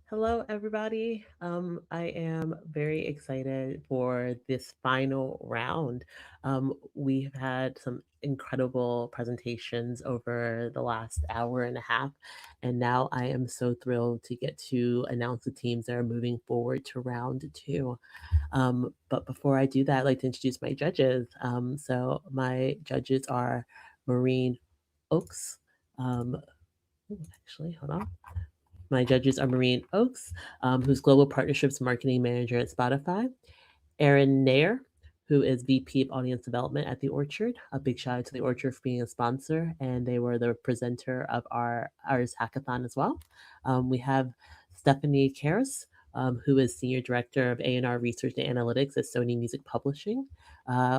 Hello, everybody. I am very excited for this final round. We've had some incredible presentations over the last hour and a half, and now I am so thrilled to get to announce the teams that are moving forward to round two. But before I do that, I'd like to introduce my judges. So my judges are Maureen Oaks. Um, Actually, hold on. My judges are Maureen Oaks, who's Global Partnerships Marketing Manager at Spotify, Erin Nair, who is VP of Audience Development at The Orchard. A big shout out to The Orchard for being a sponsor, and they were the presenter of our Artist Hackathon as well. We have Stephanie Karras, who is Senior Director of A&R Research and Analytics at Sony Music Publishing.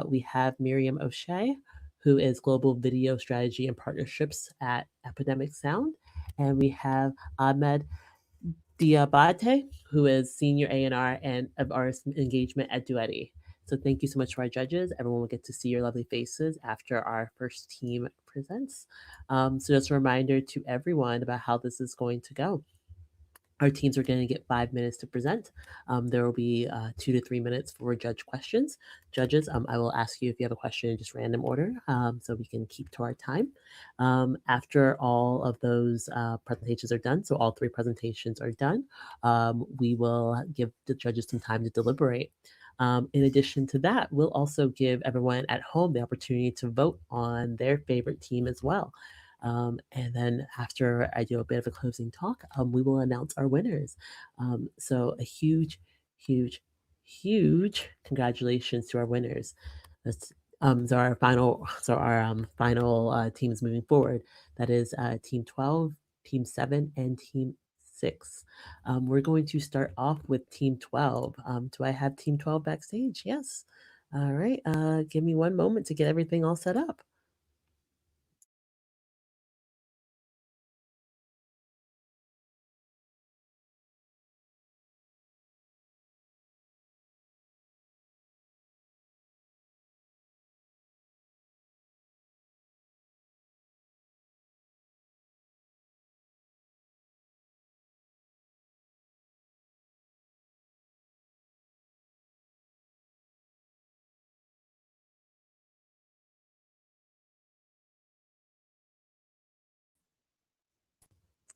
We have Miriam O'Shea, who is Global Video Strategy and Partnerships at Epidemic Sound. And we have Ahmed Diabate, who is Senior A&R and of Artist Engagement at Duetti. So thank you so much to our judges. Everyone will get to see your lovely faces after our first team presents. So just a reminder to everyone about how this is going to go. Our teams are going to get 5 minutes to present. There will be 2 to 3 minutes for judge questions. Judges, I will ask you if you have a question in just random order so we can keep to our time. After all of those presentations are done, so all 3 presentations are done, we will give the judges some time to deliberate. In addition to that, we'll also give everyone at home the opportunity to vote on their favorite team as well. And then after I do a bit of a closing talk, we will announce our winners. So a huge, huge, huge congratulations to our winners. That's our final teams moving forward. That is Team 12, Team 7, and Team 6. We're going to start off with Team 12. Do I have Team 12 backstage? Yes. All right. Give me one moment to get everything all set up.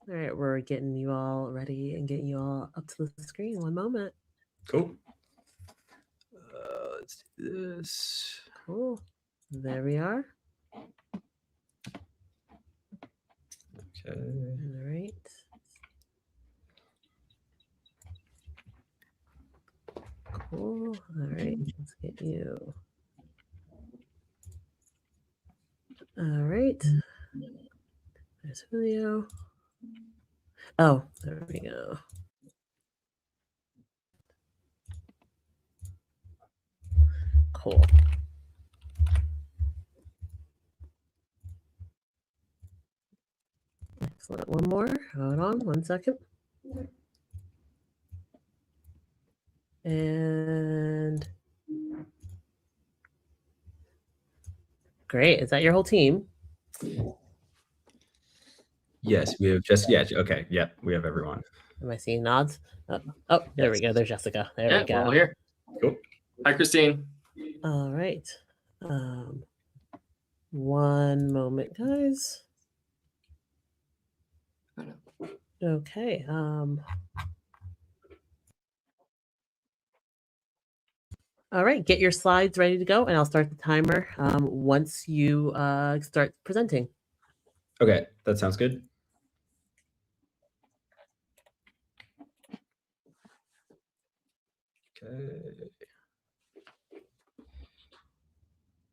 All right, we're getting you all ready and getting you all up to the screen. One moment. Cool. Let's do this. Cool. There we are. Okay. All right. Cool. All right, let's get you. All right. There's Julio. Oh, there we go. Cool. Excellent. One more. Hold on 1 second. And great. Is that your whole team? Yes, we have just okay. Yep, we have everyone. Am I seeing nods? Oh, there we go. There's Jessica. There we go. We're all here. Cool. Hi, Christine. All right. One moment, guys. Okay. All right, get your slides ready to go, and I'll start the timer once you start presenting. Okay, that sounds good. Okay.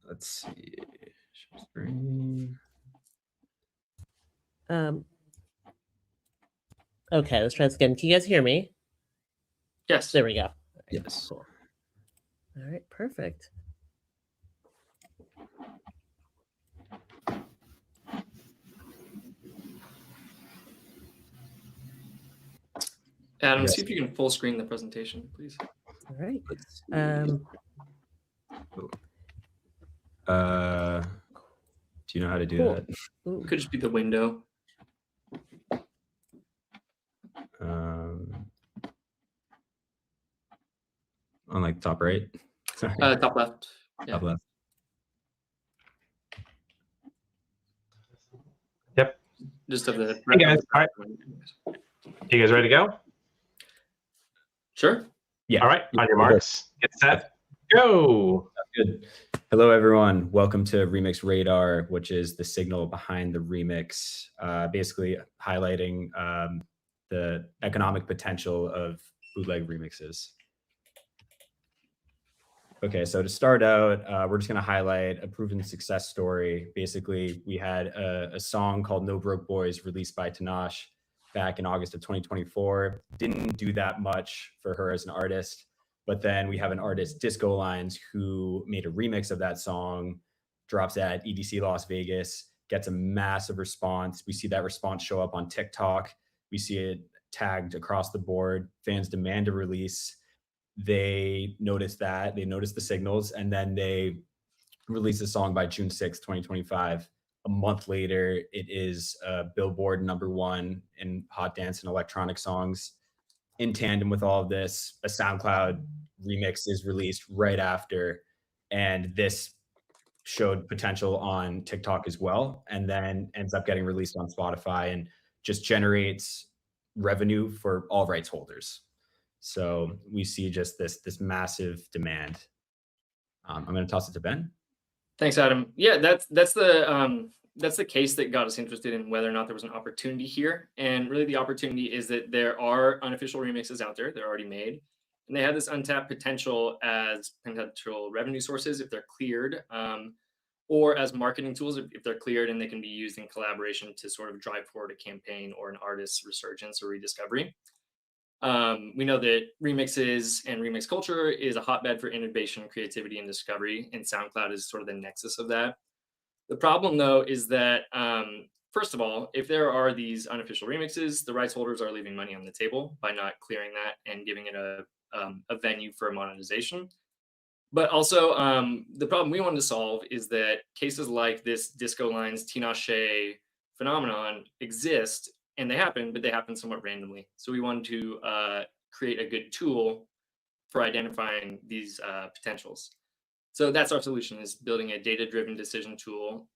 Let's see. Share screen. Okay, let's try this again. Can you guys hear me? Yes. There we go. Yes. Cool. All right, perfect. Adam, see if you can full screen the presentation, please. All right. Do you know how to do Cool. that? Could just be the window. on like top right. Sorry, Top left. Yeah. top left. Yep. Just of the. Hey guys, all right. You guys ready to go? Sure. Yeah. All right, on your we're good. marks, get set, go. Good. Hello, everyone. Welcome to Remix Radar, which is the signal behind the remix, basically highlighting the economic potential of bootleg remixes. Okay, so to start out, we're just going to highlight a proven success story. Basically, we had a song called No Broke Boys released by Tinashe back in August of 2024. Didn't do that much for her as an artist. But then we have an artist, Disco Lines, who made a remix of that song, drops at EDC Las Vegas, gets a massive response. We see that response show up on TikTok. We see it tagged across the board. Fans demand a release. They notice that, they notice the signals, and then they release the song by June 6th, 2025. A month later, it is Billboard #1 in hot dance and electronic songs. In tandem with all of this, a SoundCloud remix is released right after, and this showed potential on TikTok as well, and then ends up getting released on Spotify and just generates revenue for all rights holders. So we see just this massive demand. I'm going to toss it to Ben. Thanks, Adam. Yeah, that's the case that got us interested in whether or not there was an opportunity here. And really the opportunity is that there are unofficial remixes out there. They're already made. And they have this untapped potential as potential revenue sources if they're cleared, or as marketing tools if they're cleared and they can be used in collaboration to sort of drive forward a campaign or an artist's resurgence or rediscovery. We know that remixes and remix culture is a hotbed for innovation, creativity, and discovery, and SoundCloud is sort of the nexus of that. The problem, though, is that, first of all, if there are these unofficial remixes, the rights holders are leaving money on the table by not clearing that and giving it a venue for monetization. But also, the problem we wanted to solve is that cases like this Disco Lines Tinashe phenomenon exist, and they happen, but they happen somewhat randomly. So we wanted to create a good tool for identifying these potentials. So that's our solution, is building a data-driven decision tool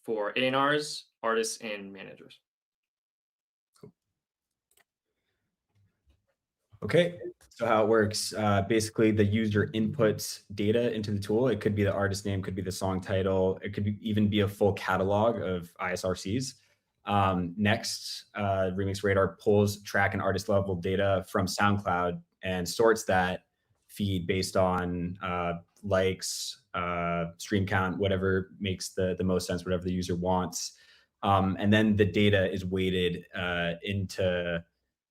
for A&Rs, artists, and managers. Cool. Okay, so how it works, basically the user inputs data into the tool. It could be the artist name, could be the song title. It could even be a full catalog of ISRCs. Next, Remix Radar pulls track and artist level data from SoundCloud and sorts that feed based on likes, stream count, whatever makes the most sense, whatever the user wants. And then the data is weighted into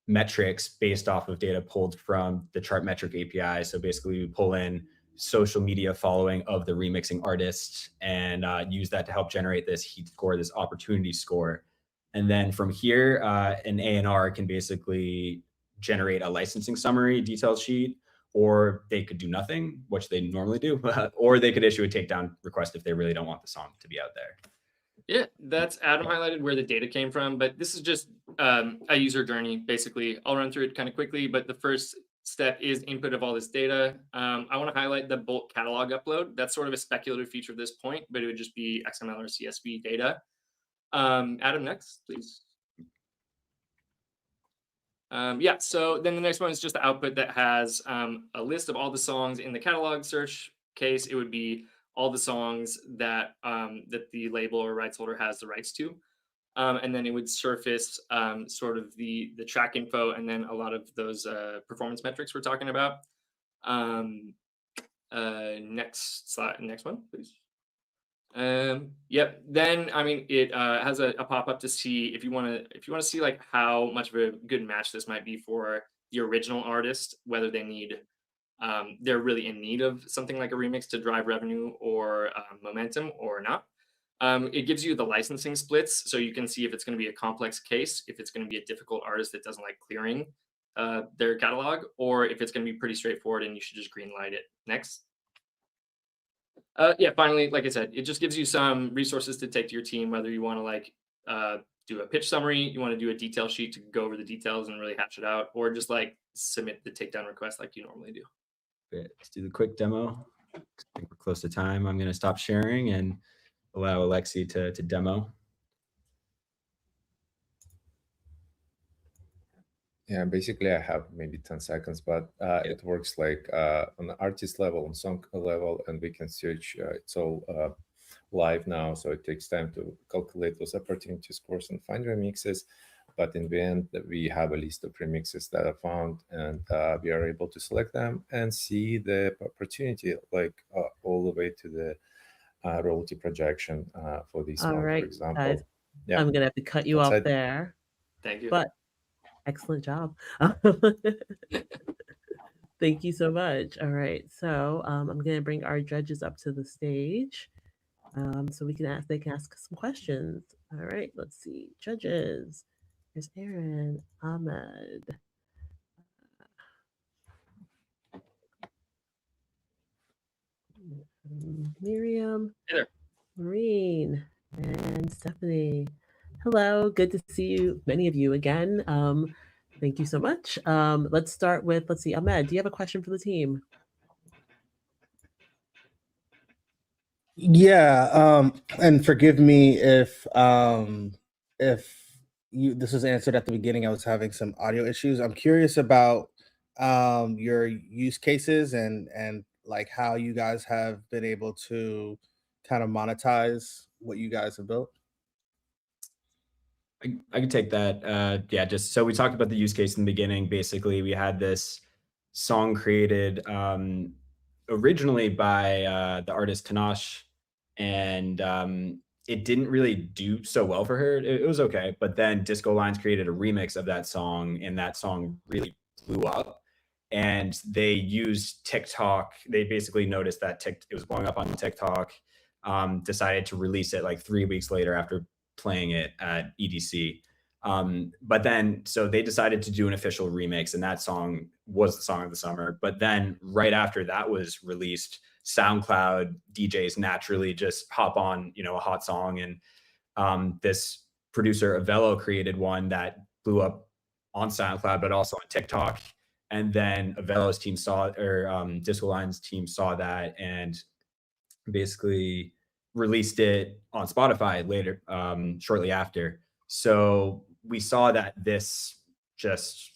metrics based off of data pulled from the Chartmetric API. So basically we pull in social media following of the remixing artist and use that to help generate this heat score, this opportunity score. And then from here, an A&R can basically generate a licensing summary detail sheet, or they could do nothing, which they normally do, or they could issue a takedown request if they really don't want the song to be out there. Yeah, that's Adam highlighted where the data came from, but this is just a user journey, basically. I'll run through it kind of quickly, but the first step is input of all this data. I want to highlight the bulk catalog upload. That's sort of a speculative feature at this point, but it would just be XML or CSV data. Adam, next, please. Yeah, so then the next one is just the output that has a list of all the songs in the catalog search case. It would be all the songs that that the label or rights holder has the rights to. And then it would surface sort of the track info and then a lot of those performance metrics we're talking about. Next slide, next one, please. Yep. Then I mean, it has a pop-up to see if you want to see like how much of a good match this might be for the original artist, whether they need they're really in need of something like a remix to drive revenue or momentum or not. It gives you the licensing splits, so you can see if it's going to be a complex case, if it's going to be a difficult artist that doesn't like clearing their catalog, or if it's going to be pretty straightforward and you should just green light it. Next. Yeah, finally, like I said, it just gives you some resources to take to your team, whether you want to like do a pitch summary, you want to do a detail sheet to go over the details and really hash it out, or just like submit the takedown request like you normally do. Let's do the quick demo. I think we're close to time. I'm going to stop sharing and allow Alexi to demo. Yeah, basically I have maybe 10 seconds, but it works like on the artist level, on song level, and we can search. It's all live now, so it takes time to calculate those opportunity scores and find remixes. But in the end, we have a list of remixes that are found, and we are able to select them and see the opportunity, like all the way to the royalty projection for this All one, right, for example. guys. Yeah, I'm gonna have to cut you That's off it. there, Thank you. but excellent job. Thank you so much. All right, so I'm gonna bring our judges up to the stage, so they can ask some questions. All right, let's see, judges. There's Aaron, Ahmed, Miriam, Hey there. Maureen, and Stephanie. Hello, good to see you, many of you again. Thank you so much. Let's start with, let's see, Ahmed, do you have a question for the team? Yeah, and forgive me if this was answered at the beginning. I was having some audio issues. I'm curious about your use cases and like how you guys have been able to kind of monetize what you guys have built. I can take that. Yeah, just so we talked about the use case in the beginning. Basically, we had this song created originally by the artist Tanash, and it didn't really do so well for her. It was okay, but then Disco Lines created a remix of that song, and that song really blew up. And they used TikTok. They basically noticed that it was blowing up on TikTok. Decided to release it like 3 weeks later after playing it at EDC. But then, so they decided to do an official remix, and that song was the song of the summer. But then, right after that was released, SoundCloud DJs naturally just hop on, a hot song, and this producer Avello created one that blew up on SoundCloud, but also on TikTok. And then Avello's team Disco Lines team saw that and basically released it on Spotify later, shortly after. So we saw that this just,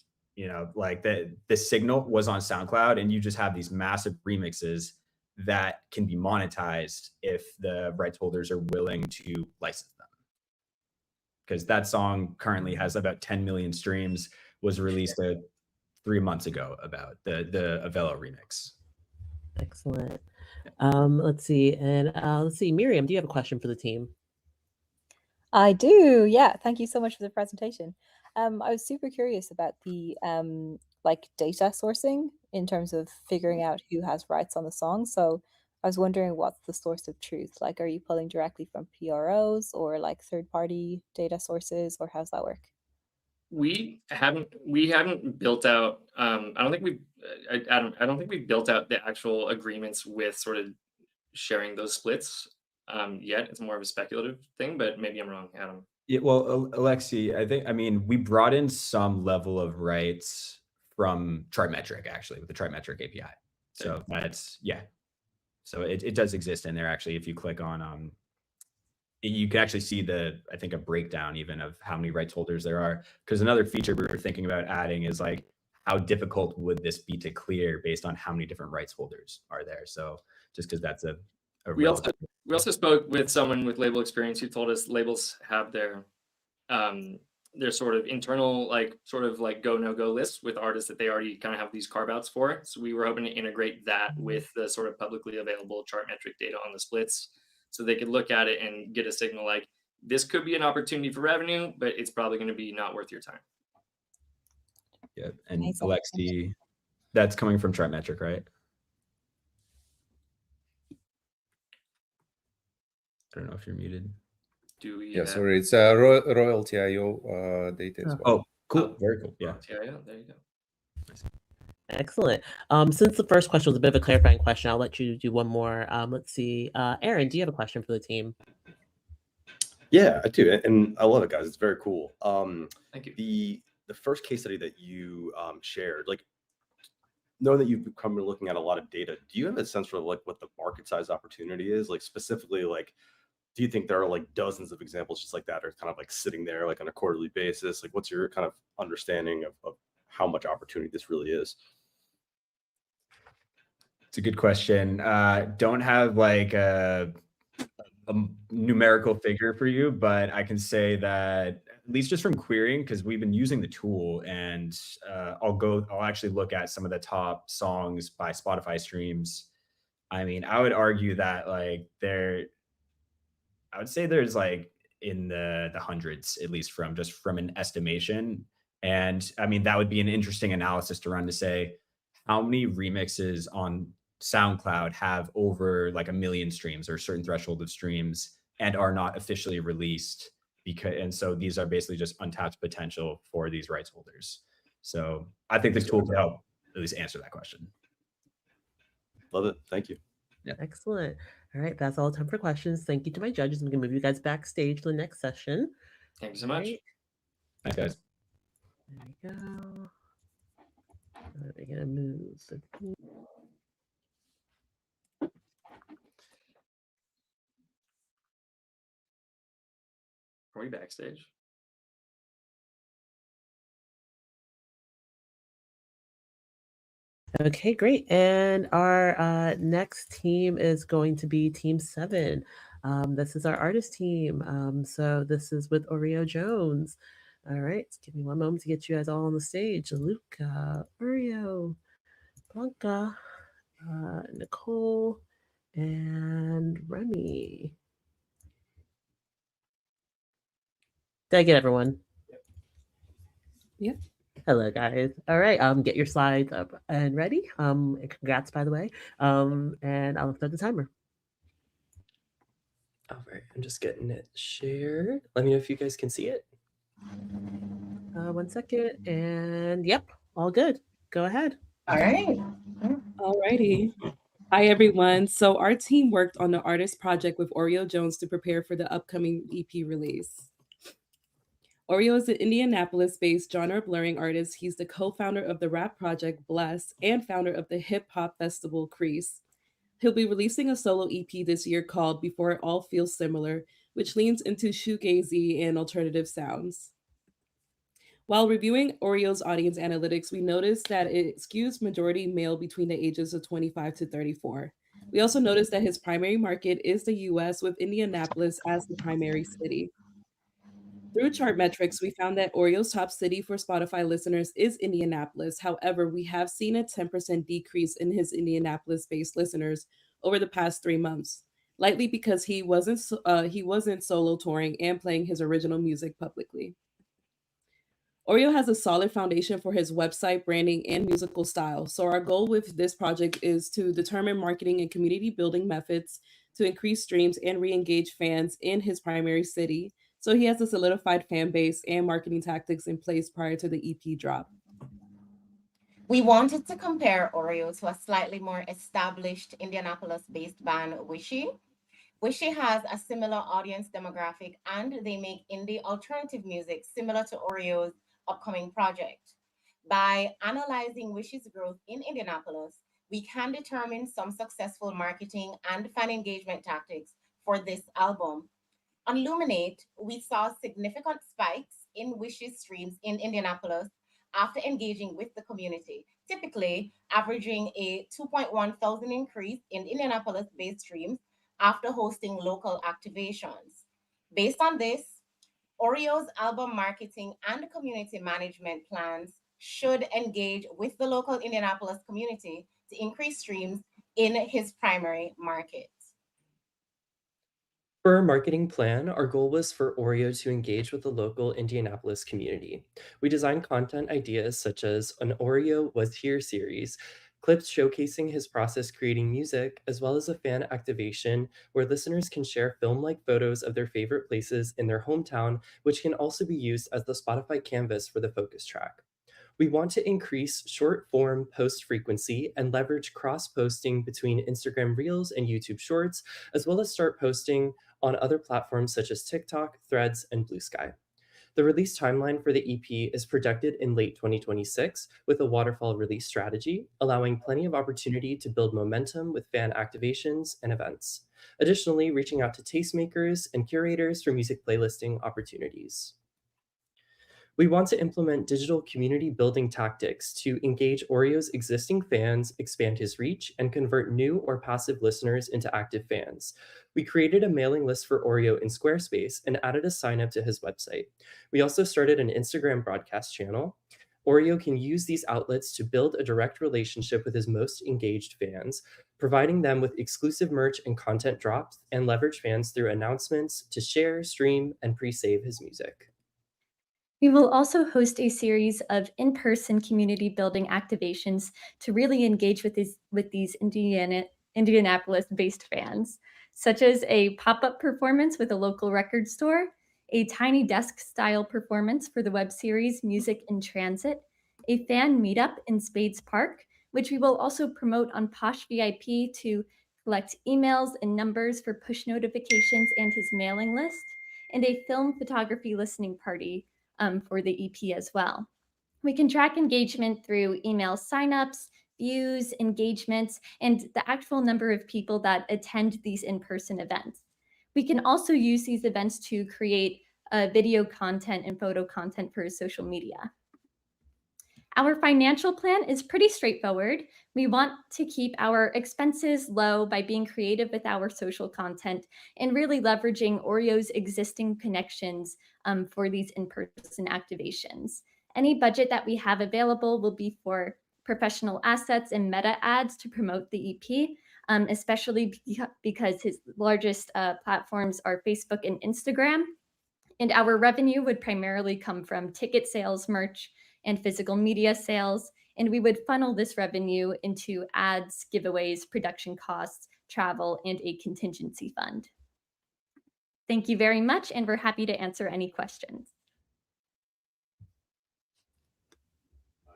like the signal was on SoundCloud, and you just have these massive remixes that can be monetized if the rights holders are willing to license them. Because that song currently has about 10 million streams, was released 3 months ago about the Avello remix. Excellent. Let's see, Miriam, do you have a question for the team? I do, yeah. Thank you so much for the presentation. I was super curious about the like data sourcing in terms of figuring out who has rights on the song. So I was wondering what's the source of truth? Like, are you pulling directly from PROs or like third-party data sources, or how's that work? We haven't built out. I don't think we've built out the actual agreements with sort of sharing those splits yet. It's more of a speculative thing, but maybe I'm wrong, Adam. Yeah, well, Alexi, we brought in some level of rights from Chartmetric, actually, with the Chartmetric API. So that's, yeah. So it does exist in there, actually. If you click on, you can actually see a breakdown even of how many rights holders there are. Because another feature we were thinking about adding is like, how difficult would this be to clear based on how many different rights holders are there? So just because that's we also spoke with someone with label experience who told us labels have their sort of internal sort of go no go lists with artists that they already kind of have these carve outs for. So we were hoping to integrate that with the sort of publicly available Chartmetric data on the splits, so they could look at it and get a signal like, this could be an opportunity for revenue, but it's probably going to be not worth your time. Yeah, and Alexi, that's coming from Chartmetric, right? I don't know if you're muted. Do we? Yeah, sorry, it's Royalty.io data as well. Oh, cool. Very cool. Yeah. Yeah, there you go. Nice. Excellent. Since the first question was a bit of a clarifying question, I'll let you do one more. Let's see. Aaron, do you have a question for the team? Yeah, I do. And I love it, guys. It's very cool. Thank you. The first case study that you shared, like, knowing that you've come looking at a lot of data, do you have a sense for like what the market size opportunity is? Like specifically, like, do you think there are like dozens of examples just like that are kind of like sitting there like on a quarterly basis? Like, what's your kind of understanding of how much opportunity this really is? It's a good question. Don't have like a numerical figure for you, but I can say that at least just from querying, because we've been using the tool, and I'll actually look at some of the top songs by Spotify streams. I mean, I would argue that like I would say there's like in the hundreds, at least from an estimation. And I mean, that would be an interesting analysis to run to say how many remixes on SoundCloud have over like a million streams or a certain threshold of streams and are not officially released, and so these are basically just untapped potential for these rights holders. So I think this tool could help at least answer that question. Love it. Thank you. Excellent. All right, that's all the time for questions. Thank you to my judges. I'm gonna move you guys backstage to the next session. Thank you so much. Right. Thanks, guys. There we go. We're gonna move the Are we backstage? Okay, great. And our next team is going to be Team 7. This is our artist team. So this is with Oreo Jones. All right, give me one moment to get you guys all on the stage. Luca, Oreo, Blanca, Nicole, and Remy. Did I get everyone? Yep. Hello, guys. All right, get your slides up and ready. And congrats, by the way. And I'll start the timer. All right, I'm just getting it shared. Let me know if you guys can see it. 1 second, and yep, all good. Go ahead. All right. Alrighty. Hi, everyone. So our team worked on the artist project with Oreo Jones to prepare for the upcoming EP release. Oreo is an Indianapolis-based genre blurring artist. He's the co-founder of the rap project Bless and founder of the hip-hop festival Crease. He'll be releasing a solo EP this year called Before It All Feels Similar, which leans into shoegazy and alternative sounds. While reviewing Oreo's audience analytics, we noticed that it skews majority male between the ages of 25 to 34. We also noticed that his primary market is the US, with Indianapolis as the primary city. Through chart metrics, we found that Oreo's top city for Spotify listeners is Indianapolis. However, we have seen a 10% decrease in his Indianapolis-based listeners over the past 3 months, likely because he wasn't solo touring and playing his original music publicly. Oreo has a solid foundation for his website, branding, and musical style. So our goal with this project is to determine marketing and community building methods to increase streams and re-engage fans in his primary city. So he has a solidified fan base and marketing tactics in place prior to the EP drop. We wanted to compare Oreo to a slightly more established Indianapolis-based band, Wishy. Wishy has a similar audience demographic, and they make indie alternative music similar to Oreo's upcoming project. By analyzing Wishy's growth in Indianapolis, we can determine some successful marketing and fan engagement tactics for this album. On Luminate, we saw significant spikes in Wishy's streams in Indianapolis after engaging with the community, typically averaging a 2.1 thousand increase in Indianapolis-based streams after hosting local activations. Based on this, Oreo's album marketing and community management plans should engage with the local Indianapolis community to increase streams in his primary market. For our marketing plan, our goal was for Oreo to engage with the local Indianapolis community. We designed content ideas such as an Oreo Was Here series, clips showcasing his process creating music, as well as a fan activation where listeners can share film-like photos of their favorite places in their hometown, which can also be used as the Spotify canvas for the focus track. We want to increase short-form post frequency and leverage cross-posting between Instagram Reels and YouTube Shorts, as well as start posting on other platforms such as TikTok, Threads, and Blue Sky. The release timeline for the EP is projected in late 2026 with a waterfall release strategy, allowing plenty of opportunity to build momentum with fan activations and events. Additionally, reaching out to tastemakers and curators for music playlisting opportunities. We want to implement digital community building tactics to engage Oreo's existing fans, expand his reach, and convert new or passive listeners into active fans. We created a mailing list for Oreo in Squarespace and added a sign up to his website. We also started an Instagram broadcast channel. Oreo can use these outlets to build a direct relationship with his most engaged fans, providing them with exclusive merch and content drops, and leverage fans through announcements to share, stream, and pre-save his music. We will also host a series of in-person community building activations to really engage with these Indianapolis-based fans, such as a pop-up performance with a local record store, a tiny desk-style performance for the web series Music in Transit, a fan meetup in Spades Park, which we will also promote on Posh VIP to collect emails and numbers for push notifications and his mailing list, and a film photography listening party for the EP as well. We can track engagement through email signups, views, engagements, and the actual number of people that attend these in-person events. We can also use these events to create video content and photo content for social media. Our financial plan is pretty straightforward. We want to keep our expenses low by being creative with our social content and really leveraging Oreo's existing connections for these in-person activations. Any budget that we have available will be for professional assets and meta ads to promote the EP, especially because his largest platforms are Facebook and Instagram. And our revenue would primarily come from ticket sales, merch, and physical media sales, and we would funnel this revenue into ads, giveaways, production costs, travel, and a contingency fund. Thank you very much, and we're happy to answer any questions.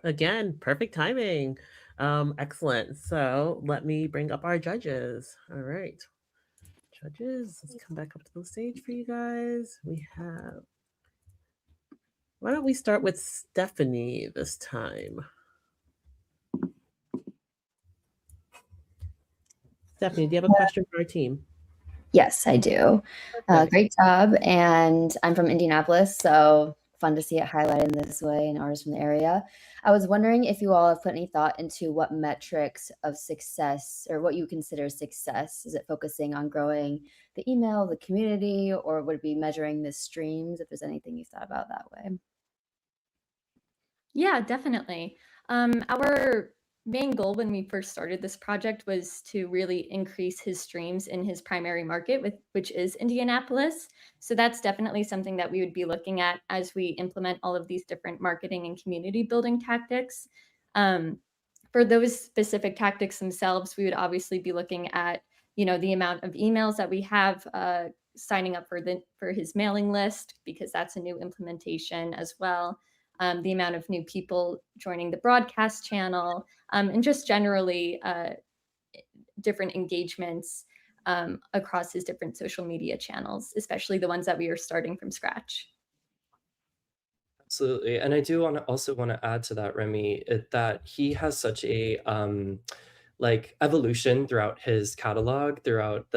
Again, perfect timing. Excellent. So let me bring up our judges. All right. Judges, let's come back up to the stage for you guys. We have, why don't we start with Stephanie this time? Stephanie, do you have a question for our team? Yes, I do. Great job. And I'm from Indianapolis, so fun to see it highlighted in this way and artists from the area. I was wondering if you all have put any thought into what metrics of success or what you consider success. Is it focusing on growing the email, the community, or would it be measuring the streams? If there's anything you thought about that way. Yeah, definitely. Our main goal when we first started this project was to really increase his streams in his primary market, which is Indianapolis. So that's definitely something that we would be looking at as we implement all of these different marketing and community building tactics. For those specific tactics themselves, we would obviously be looking at, the amount of emails that we have signing up for his mailing list, because that's a new implementation as well. The amount of new people joining the broadcast channel, and just generally different engagements across his different social media channels, especially the ones that we are starting from scratch. Absolutely. And I do also want to add to that, Remy, that he has such a evolution throughout his catalog, throughout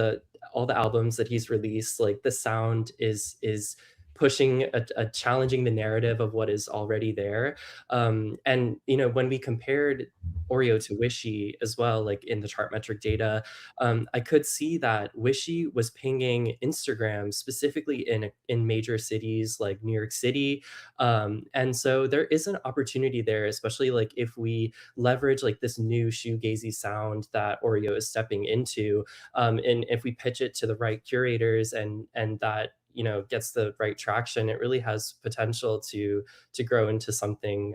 all the albums that he's released. Like the sound is pushing challenging the narrative of what is already there. And when we compared Oreo to Wishy as well, like in the Chartmetric data, I could see that Wishy was pinging Instagram specifically in major cities like New York City. And so there is an opportunity there, especially like if we leverage like this new shoegazy sound that Oreo is stepping into, and if we pitch it to the right curators and that gets the right traction, it really has potential to grow into something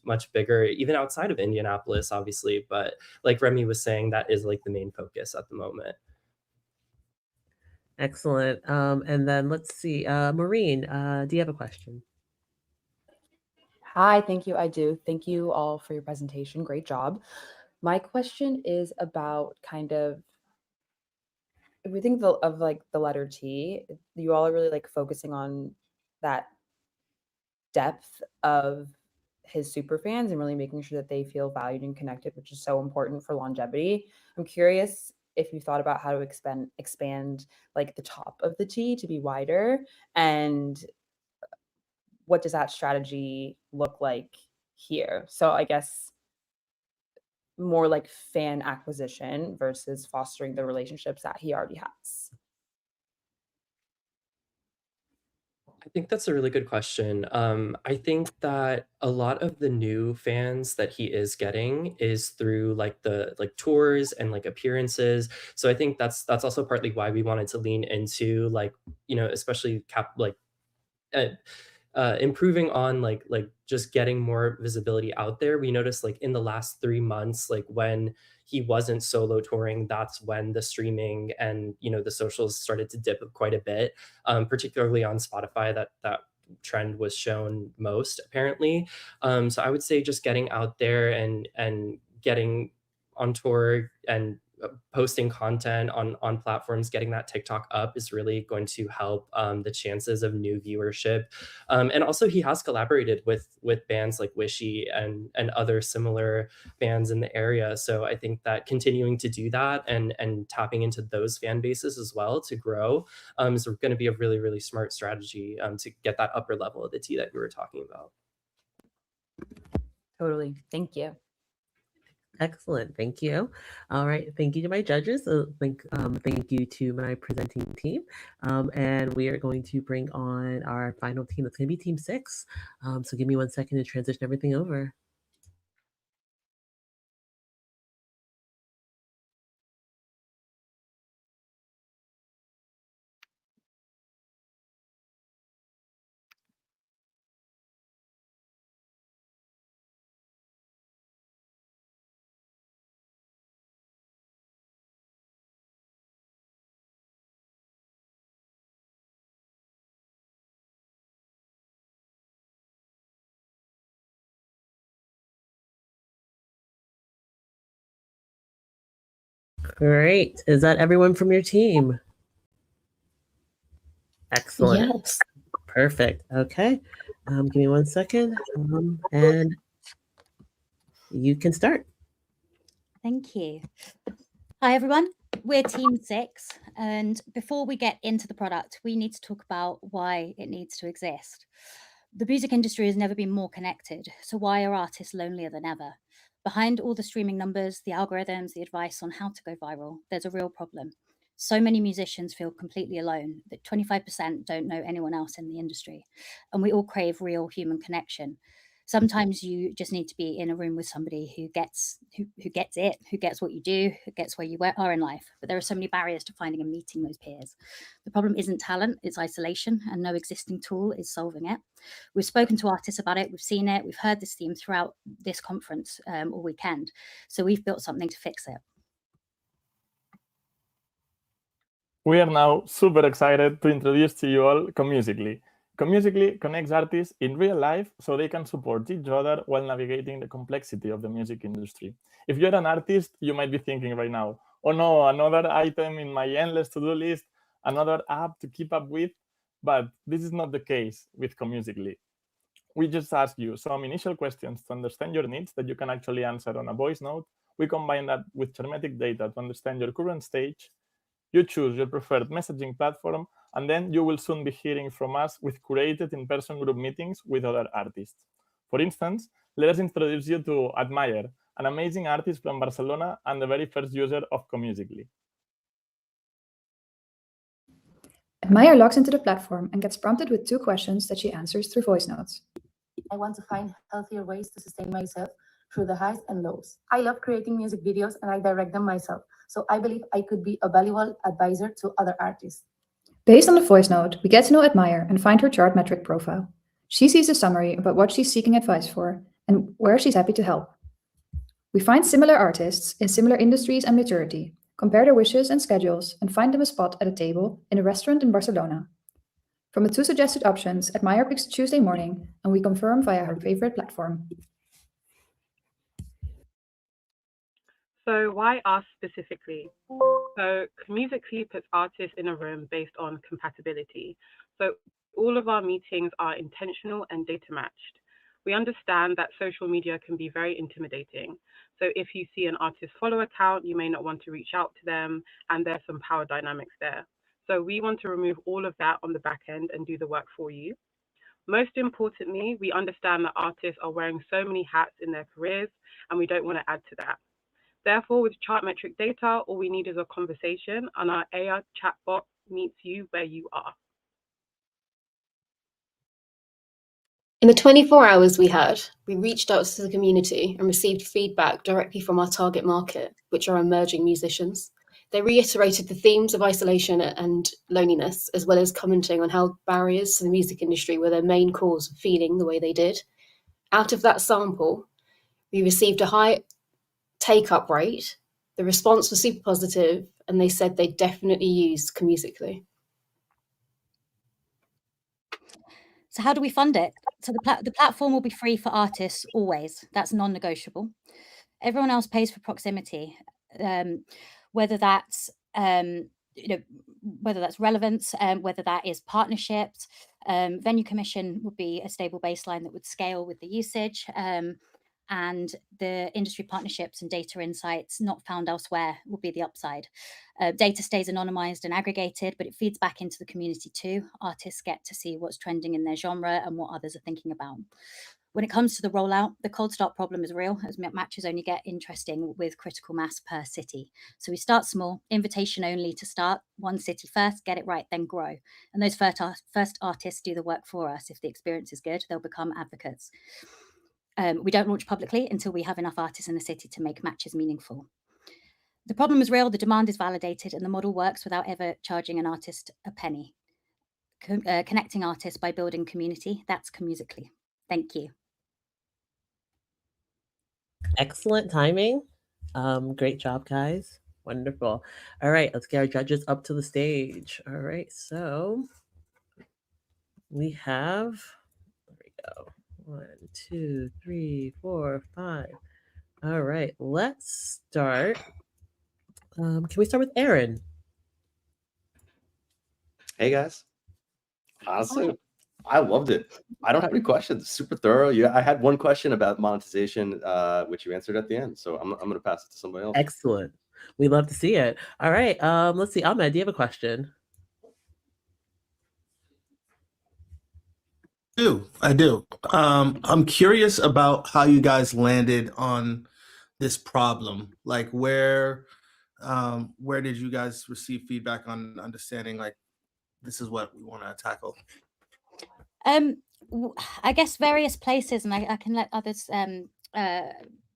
much bigger, even outside of Indianapolis, obviously. But like Remy was saying, that is like the main focus at the moment. Excellent. And then let's see, Maureen, do you have a question? Hi, thank you. I do. Thank you all for your presentation. Great job. My question is about kind of, if we think of like the letter T, you all are really like focusing on that depth of his super fans and really making sure that they feel valued and connected, which is so important for longevity. I'm curious if you thought about how to expand like the top of the T to be wider, and what does that strategy look like here? So I guess more like fan acquisition versus fostering the relationships that he already has. I think that's a really good question. I think that a lot of the new fans that he is getting is through like the tours and like appearances. So I think that's also partly why we wanted to lean into like, especially improving on like just getting more visibility out there. We noticed like in the last 3 months, like when he wasn't solo touring, that's when the streaming and the socials started to dip quite a bit, particularly on Spotify. That trend was shown most apparently. So I would say just getting out there and getting on tour and posting content on platforms, getting that TikTok up is really going to help the chances of new viewership. And also he has collaborated with bands like Wishy and other similar bands in the area. So I think that continuing to do that and tapping into those fan bases as well to grow is going to be a really, really smart strategy to get that upper level of the T that you were talking about. Totally. Thank you. Excellent. Thank you. All right. Thank you to my judges. Thank you to my presenting team. And we are going to bring on our final team. It's going to be Team 6. So give me 1 second to transition everything over. Great. Is that everyone from your team? Excellent. Yes. Perfect. Okay. Give me 1 second. And you can start. Thank you. Hi, everyone. We're Team 6. And before we get into the product, we need to talk about why it needs to exist. The music industry has never been more connected. So why are artists lonelier than ever? Behind all the streaming numbers, the algorithms, the advice on how to go viral, there's a real problem. So many musicians feel completely alone that 25% don't know anyone else in the industry. And we all crave real human connection. Sometimes you just need to be in a room with somebody who gets it, who gets what you do, who gets where you are in life. But there are so many barriers to finding and meeting those peers. The problem isn't talent, it's isolation, and no existing tool is solving it. We've spoken to artists about it, we've seen it, we've heard this theme throughout this conference all weekend. So we've built something to fix it. We are now super excited to introduce to you all Comusically. Comusically connects artists in real life so they can support each other while navigating the complexity of the music industry. If you're an artist, you might be thinking right now, oh no, another item in my endless to-do list, another app to keep up with. But this is not the case with Comusically. We just ask you some initial questions to understand your needs that you can actually answer on a voice note. We combine that with Charmetic data to understand your current stage. You choose your preferred messaging platform, and then you will soon be hearing from us with curated in-person group meetings with other artists. For instance, let us introduce you to Admire, an amazing artist from Barcelona and the very first user of Comusically. Admire logs into the platform and gets prompted with 2 questions that she answers through voice notes. I want to find healthier ways to sustain myself through the highs and lows. I love creating music videos and I direct them myself, so I believe I could be a valuable advisor to other artists. Based on the voice note, we get to know Admire and find her Chartmetric profile. She sees a summary about what she's seeking advice for and where she's happy to help. We find similar artists in similar industries and maturity, compare their wishes and schedules, and find them a spot at a table in a restaurant in Barcelona. From the 2 suggested options, Admire picks Tuesday morning, and we confirm via her favorite platform. So why us specifically? So Comusically puts artists in a room based on compatibility. So All of our meetings are intentional and data matched. We understand that social media can be very intimidating. So if you see an artist follow account, you may not want to reach out to them, and there's some power dynamics there. So we want to remove all of that on the back end and do the work for you. Most importantly, we understand that artists are wearing so many hats in their careers, and we don't want to add to that. Therefore, with Chartmetric data, all we need is a conversation, and our AI chatbot meets you where you are. In the 24 hours we had, we reached out to the community and received feedback directly from our target market, which are emerging musicians. They reiterated the themes of isolation and loneliness, as well as commenting on how barriers to the music industry were their main cause of feeling the way they did. Out of that sample, we received a high take-up rate. The response was super positive, and they said they definitely used Comusically. So how do we fund it? So the platform will be free for artists always. That's non-negotiable. Everyone else pays for proximity, whether that's whether that's relevance, whether that is partnerships. Venue commission would be a stable baseline that would scale with the usage. And the industry partnerships and data insights not found elsewhere will be the upside. Data stays anonymized and aggregated, but it feeds back into the community too. Artists get to see what's trending in their genre and what others are thinking about. When it comes to the rollout, the cold start problem is real, as matches only get interesting with critical mass per city. So we start small, invitation only to start, one city first, get it right, then grow. And those first artists do the work for us. If the experience is good, they'll become advocates. We don't launch publicly until we have enough artists in the city to make matches meaningful. The problem is real, the demand is validated, and the model works without ever charging an artist a penny. Connecting artists by building community, that's Comusically. Thank you. Excellent timing. Great job, guys. Wonderful. All right, let's get our judges up to the stage. All right, so we have, there we go. 1, 2, 3, 4, 5. All right, let's start. Can we start with Aaron? Hey guys. Honestly, I loved it. I don't have any questions. Super thorough. Yeah, I had one question about monetization, which you answered at the end. So I'm going to pass it to somebody else. Excellent. We love to see it. All right, let's see. Ahmed, do you have a question? I do. I'm curious about how you guys landed on this problem. Like where did you guys receive feedback on understanding like this is what we want to tackle? I guess various places, and I can let others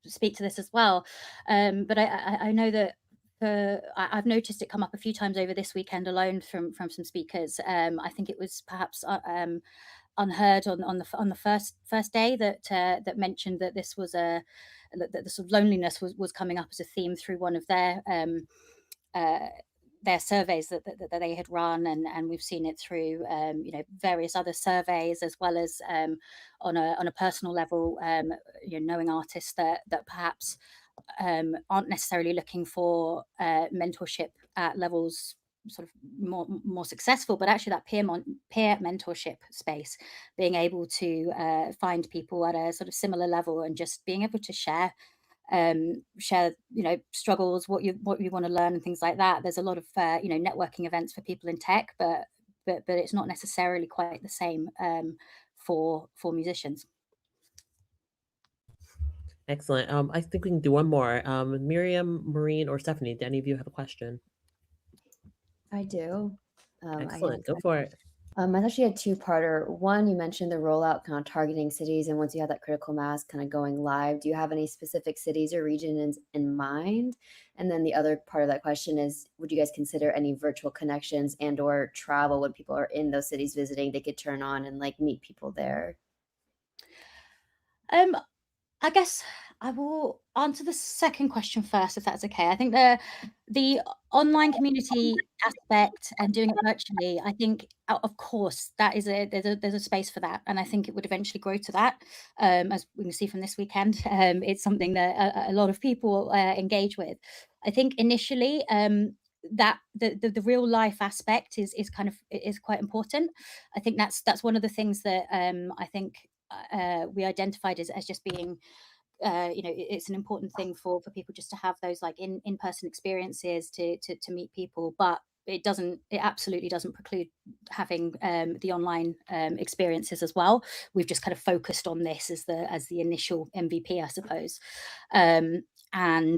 speak to this as well. But I know that I've noticed it come up a few times over this weekend alone from some speakers. I think it was perhaps unheard on the first day that mentioned that this was that the sort of loneliness was coming up as a theme through one of their surveys that they had run, and we've seen it through various other surveys, as well as on a personal level, knowing artists that perhaps aren't necessarily looking for mentorship at levels sort of more successful, but actually that peer mentorship space, being able to find people at a sort of similar level and just being able to share struggles, what you want to learn and things like that. There's a lot of networking events for people in tech, but it's not necessarily quite the same for musicians. Excellent. I think we can do one more. Miriam, Maureen, or Stephanie, do any of you have a question? I do. Excellent. Go for it. I actually had two-parter. One, you mentioned the rollout kind of targeting cities, and once you have that critical mass kind of going live, do you have any specific cities or regions in mind? And then the other part of that question is, would you guys consider any virtual connections and or travel when people are in those cities visiting, they could turn on and like meet people there? I guess I will answer the second question first, if that's okay. I think the online community aspect and doing it virtually, I think, of course, that is there's a space for that, and I think it would eventually grow to that. As we can see from this weekend, it's something that a lot of people engage with. I think initially, that the real life aspect is kind of is quite important. I think that's one of the things that I think we identified as just being it's an important thing for people just to have those like in-person experiences to meet people, but it absolutely doesn't preclude having the online experiences as well. We've just kind of focused on this as the initial MVP, I suppose. And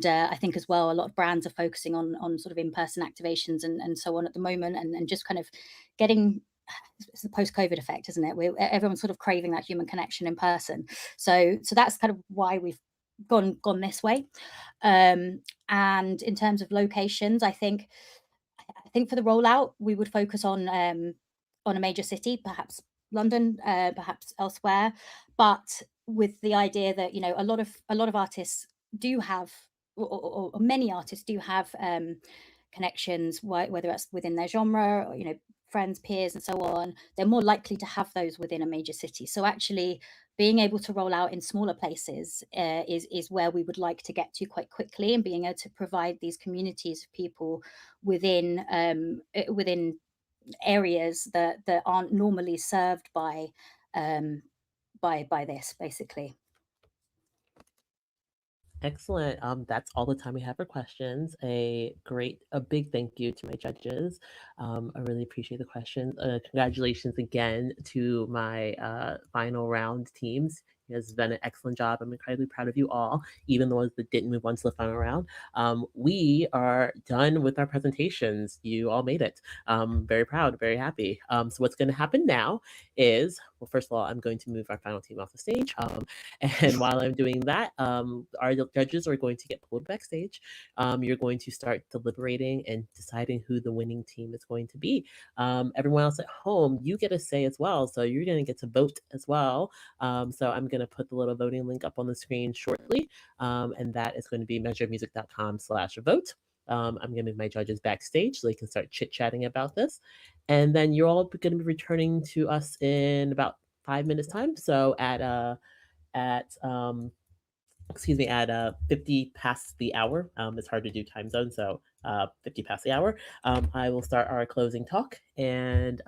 I think as well, a lot of brands are focusing on sort of in-person activations and so on at the moment, and just kind of getting, it's the post-COVID effect, isn't it? Everyone's sort of craving that human connection in person. So that's kind of why we've gone this way. And in terms of locations, I think for the rollout, we would focus on a major city, perhaps London, perhaps elsewhere, but with the idea that a lot of artists do have, or many artists do have connections, whether that's within their genre or friends, peers, and so on. They're more likely to have those within a major city. So actually being able to roll out in smaller places is where we would like to get to quite quickly, and being able to provide these communities of people within areas that aren't normally served by this, basically. Excellent. That's all the time we have for questions. A big thank you to my judges. I really appreciate the questions. Congratulations again to my final round teams. You guys have done an excellent job. I'm incredibly proud of you all, even the ones that didn't move on to the final round. We are done with our presentations. You all made it. Very proud, very happy. So what's going to happen now is, well, first of all, I'm going to move our final team off the stage. And while I'm doing that, our judges are going to get pulled backstage. You're going to start deliberating and deciding who the winning team is going to be. Everyone else at home, you get a say as well. So you're going to get to vote as well. So I'm going to put the little voting link up on the screen shortly. And that is going to be measuremusic.com/vote. I'm going to move my judges backstage so they can start chit-chatting about this. And then you're all going to be returning to us in about 5 minutes time. So at 50 past the hour, it's hard to do time zone, so 50 past the hour, I will start our closing talk, and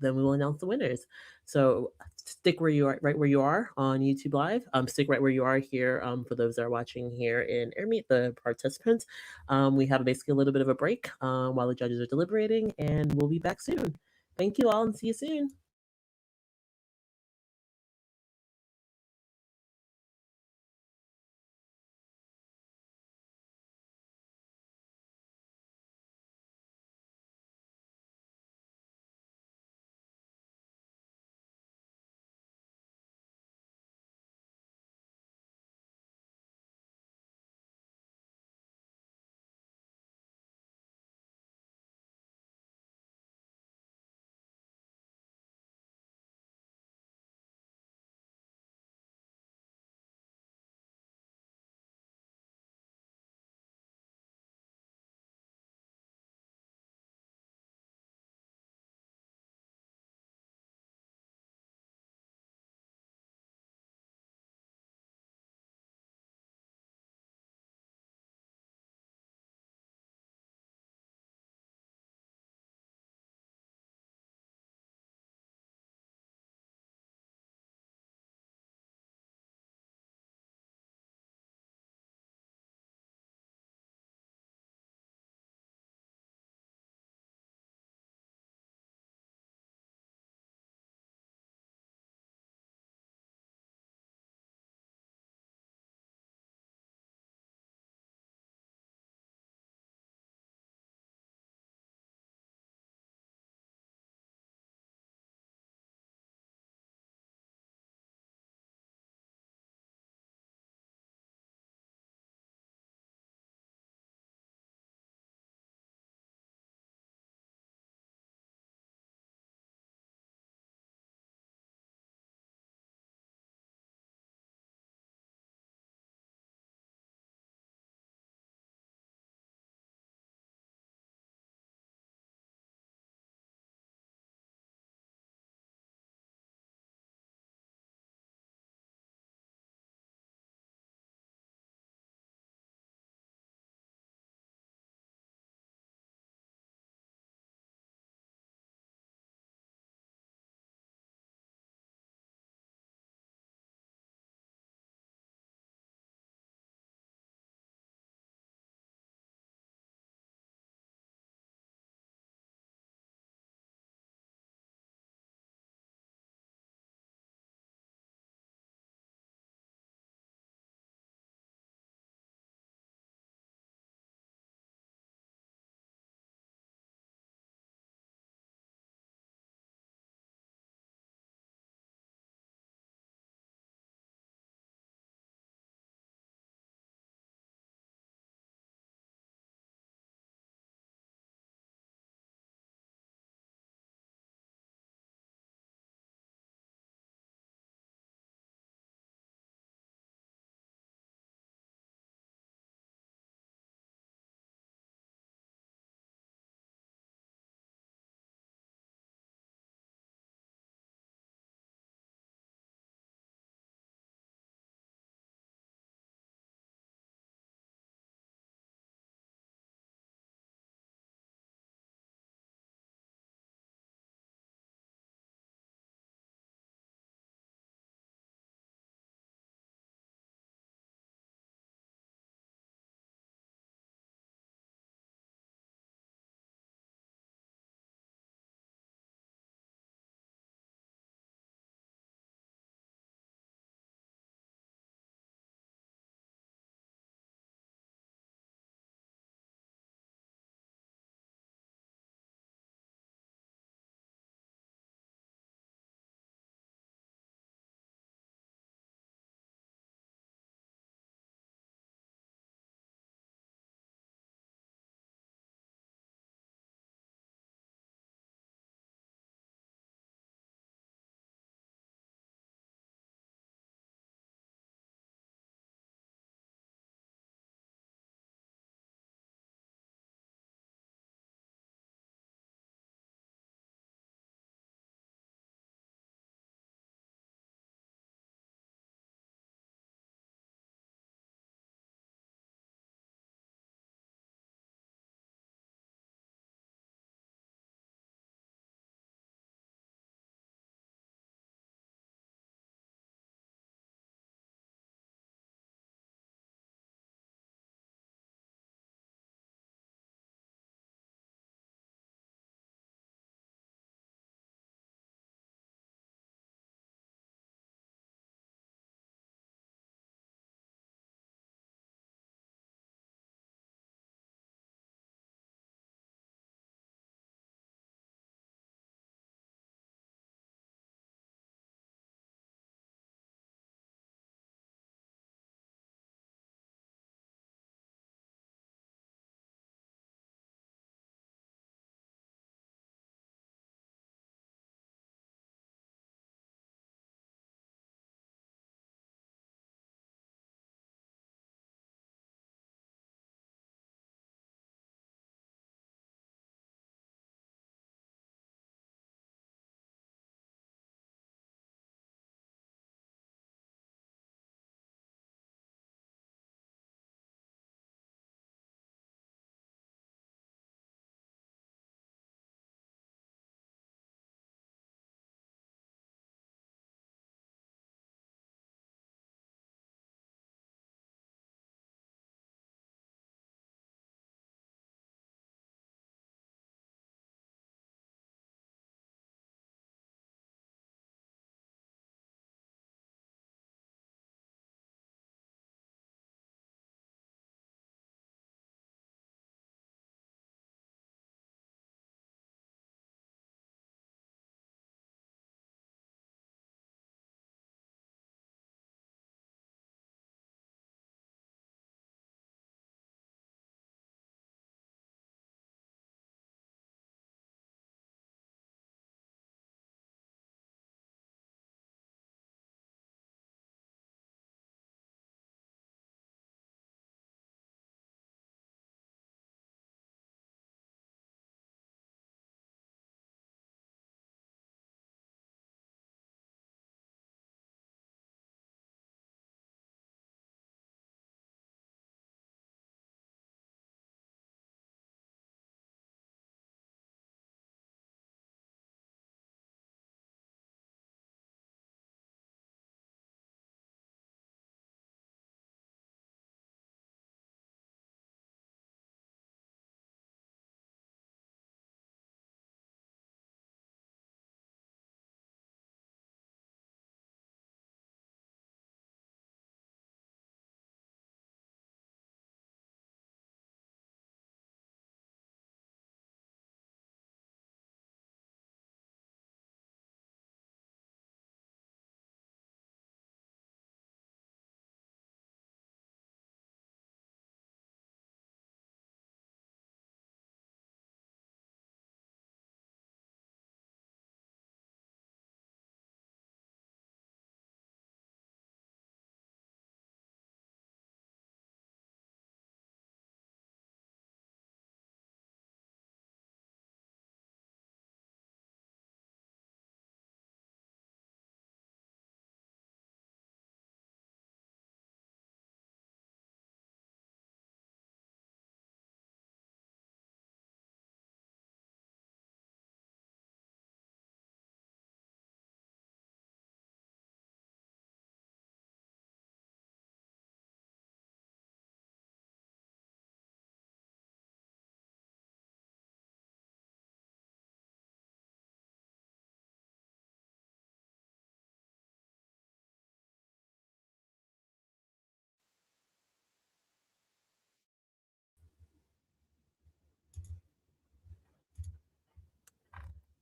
then we will announce the winners. So stick where you are, right where you are on YouTube Live. Stick right where you are here, for those that are watching here in AirMeet, the participants. We have basically a little bit of a break while the judges are deliberating, and we'll be back soon. Thank you all, and see you soon.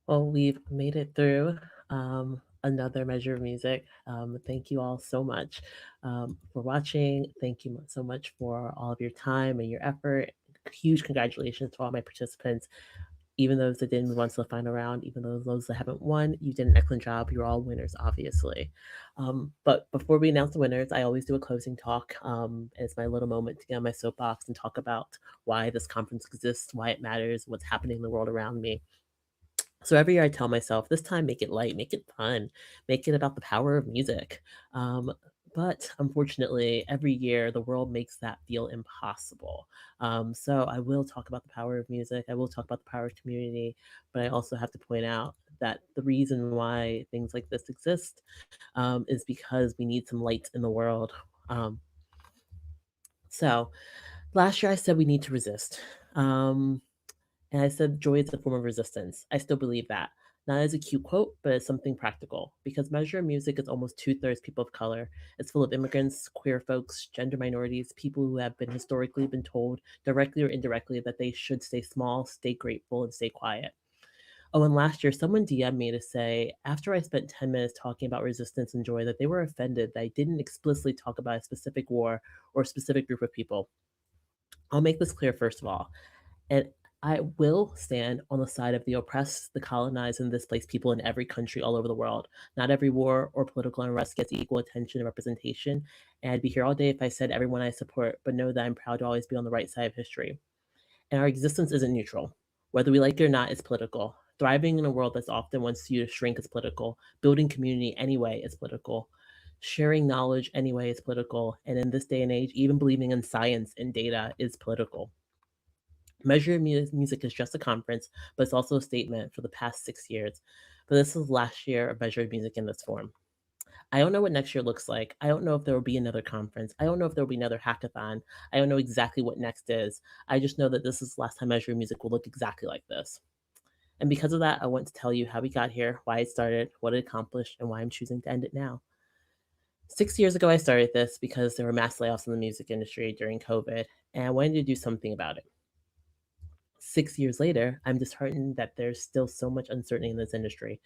Well, we've made it through another Measure of Music. Thank you all so much for watching. Thank you so much for all of your time and your effort. Huge congratulations to all my participants. Even those that didn't move on to the final round, even those that haven't won, you did an excellent job. You're all winners, obviously. But before we announce the winners, I always do a closing talk. It's my little moment to get on my soapbox and talk about why this conference exists, why it matters, what's happening in the world around me. So every year I tell myself, this time make it light, make it fun, make it about the power of music. But unfortunately, every year the world makes that feel impossible. So I will talk about the power of music. I will talk about the power of community, but I also have to point out that the reason why things like this exist is because we need some light in the world. Um, so last year I said we need to resist. And I said joy is a form of resistance. I still believe that. Not as a cute quote, but as something practical. Because Measure of Music is almost two-thirds people of color. It's full of immigrants, queer folks, gender minorities, people who have been historically been told, directly or indirectly, that they should stay small, stay grateful, and stay quiet. Oh, and last year, someone DM'd me to say, after I spent 10 minutes talking about resistance and joy, that they were offended that I didn't explicitly talk about a specific war or a specific group of people. I'll make this clear first of all. And I will stand on the side of the oppressed, the colonized, and displaced people in every country all over the world. Not every war or political unrest gets equal attention and representation. And I'd be here all day if I said everyone I support, but know that I'm proud to always be on the right side of history. And our existence isn't neutral. Whether we like it or not, it's political. Thriving in a world that's often wants you to shrink is political. Building community anyway is political. Sharing knowledge anyway is political. And in this day and age, even believing in science and data is political. Measure Music is just a conference, but it's also a statement for the past 6 years. But this is last year of Measure Music in this form. I don't know what next year looks like. I don't know if there will be another conference. I don't know if there will be another hackathon. I don't know exactly what next is. I just know that this is the last time Measure Music will look exactly like this. And because of that, I want to tell you how we got here, why it started, what it accomplished, and why I'm choosing to end it now. 6 years ago, I started this because there were mass layoffs in the music industry during COVID, and I wanted to do something about it. 6 years later, I'm disheartened that there's still so much uncertainty in this industry.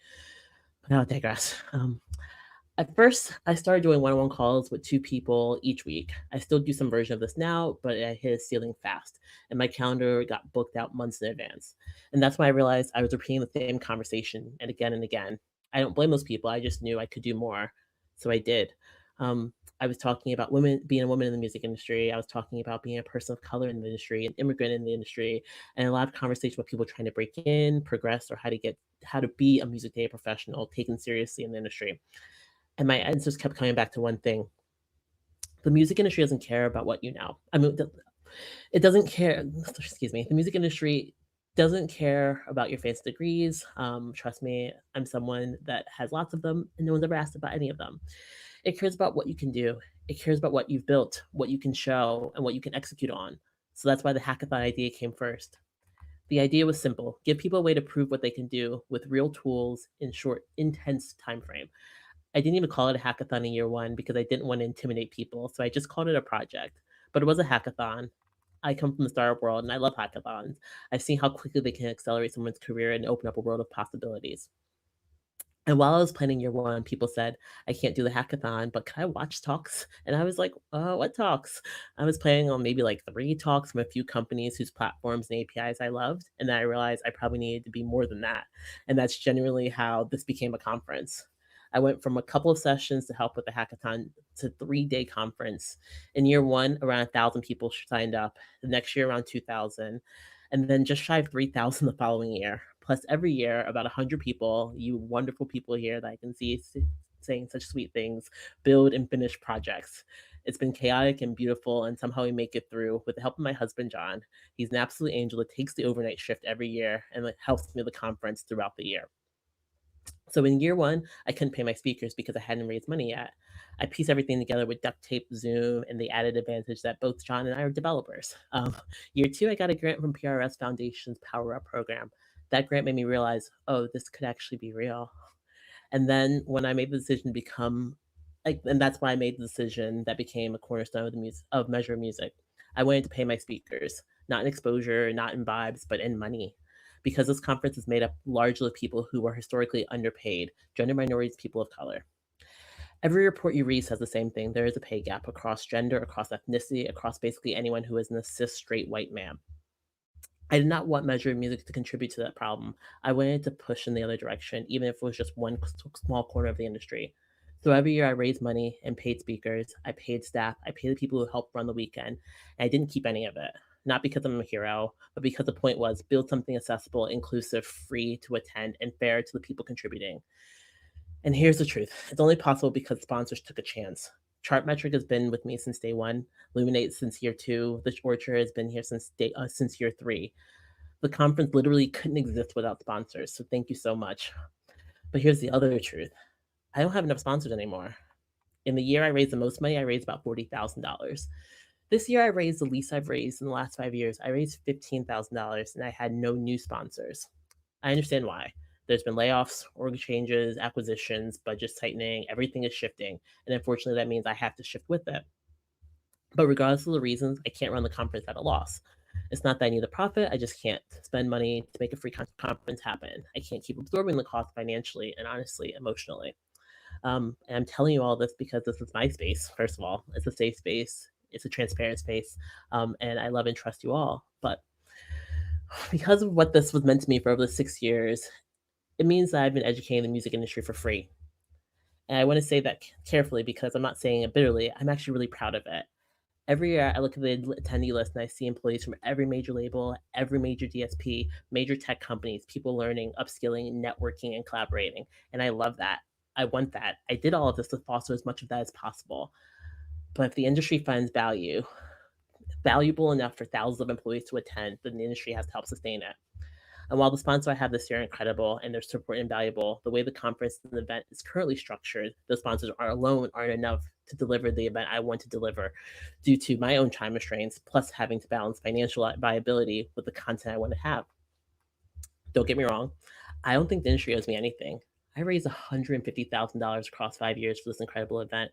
But I'll digress. At first, I started doing one-on-one calls with 2 people each week. I still do some version of this now, but I hit a ceiling fast, and my calendar got booked out months in advance. And that's when I realized I was repeating the same conversation and again and again. I don't blame those people. I just knew I could do more, so I did. I was talking about women being a woman in the music industry. I was talking about being a person of color in the industry, an immigrant in the industry, and a lot of conversation with people trying to break in, progress, or how to be a music data professional taken seriously in the industry. And my answers kept coming back to one thing. The music industry doesn't care about what you know. I mean, it doesn't care. Excuse me. The music industry doesn't care about your fancy degrees. Trust me, I'm someone that has lots of them, and no one's ever asked about any of them. It cares about what you can do. It cares about what you've built, what you can show, and what you can execute on. So that's why the hackathon idea came first. The idea was simple: give people a way to prove what they can do with real tools in short, intense time frame. I didn't even call it a hackathon in year one because I didn't want to intimidate people, so I just called it a project. But it was a hackathon. I come from the startup world and I love hackathons. I've seen how quickly they can accelerate someone's career and open up a world of possibilities. And while I was planning year one, people said, I can't do the hackathon, but can I watch talks? And I was like, what talks? I was planning on maybe like 3 talks from a few companies whose platforms and APIs I loved. And then I realized I probably needed to be more than that. And that's generally how this became a conference. I went from a couple of sessions to help with the hackathon to 3-day conference. In year one, around 1,000 people signed up. The next year, around 2,000. And then just shy of 3,000 the following year. Plus, every year, about 100 people, you wonderful people here that I can see saying such sweet things, build and finish projects. It's been chaotic and beautiful, and somehow we make it through with the help of my husband, John. He's an absolute angel that takes the overnight shift every year and helps me with the conference throughout the year. So in year one, I couldn't pay my speakers because I hadn't raised money yet. I pieced everything together with duct tape, Zoom, and the added advantage that both John and I are developers. Year two, I got a grant from PRS Foundation's Power Up program. That grant made me realize, oh, this could actually be real. And then when I made the decision to become, and that's why I made the decision that became a cornerstone of Measure Music. I wanted to pay my speakers, not in exposure, not in vibes, but in money. because this conference is made up largely of people who were historically underpaid, gender minorities, people of color. Every report you read says the same thing. There is a pay gap across gender, across ethnicity, across basically anyone who is an cis straight white man. I did not want Measure of Music to contribute to that problem. I wanted to push in the other direction, even if it was just one small corner of the industry. So every year I raised money and paid speakers, I paid staff, I paid the people who helped run the weekend, and I didn't keep any of it. Not because I'm a hero, but because the point was build something accessible, inclusive, free to attend, and fair to the people contributing. And here's the truth. It's only possible because sponsors took a chance. Chartmetric has been with me since day one. Luminate since year 2. The Orchard has been here since year 3. The conference literally couldn't exist without sponsors. So thank you so much. But here's the other truth. I don't have enough sponsors anymore. In the year I raised the most money, I raised about $40,000. This year I raised the least I've raised in the last 5 years. I raised $15,000 and I had no new sponsors. I understand why. There's been layoffs, org changes, acquisitions, budget tightening, everything is shifting. And unfortunately, that means I have to shift with it. But regardless of the reasons, I can't run the conference at a loss. It's not that I need the profit, I just can't spend money to make a free conference happen. I can't keep absorbing the cost financially and honestly, emotionally. And I'm telling you all this because this is my space, first of all. It's a safe space, it's a transparent space, and I love and trust you all. But because of what this was meant to me for over the 6 years, it means that I've been educating the music industry for free. And I want to say that carefully because I'm not saying it bitterly. I'm actually really proud of it. Every year, I look at the attendee list and I see employees from every major label, every major DSP, major tech companies, people learning, upskilling, networking, and collaborating. And I love that. I want that. I did all of this to foster as much of that as possible. But if the industry finds valuable enough for thousands of employees to attend, then the industry has to help sustain it. And while the sponsors I have this year are incredible and their support invaluable, the way the conference and the event is currently structured, the sponsors aren't enough to deliver the event I want to deliver due to my own time restraints, plus having to balance financial viability with the content I want to have. Don't get me wrong, I don't think the industry owes me anything. I raised $150,000 across 5 years for this incredible event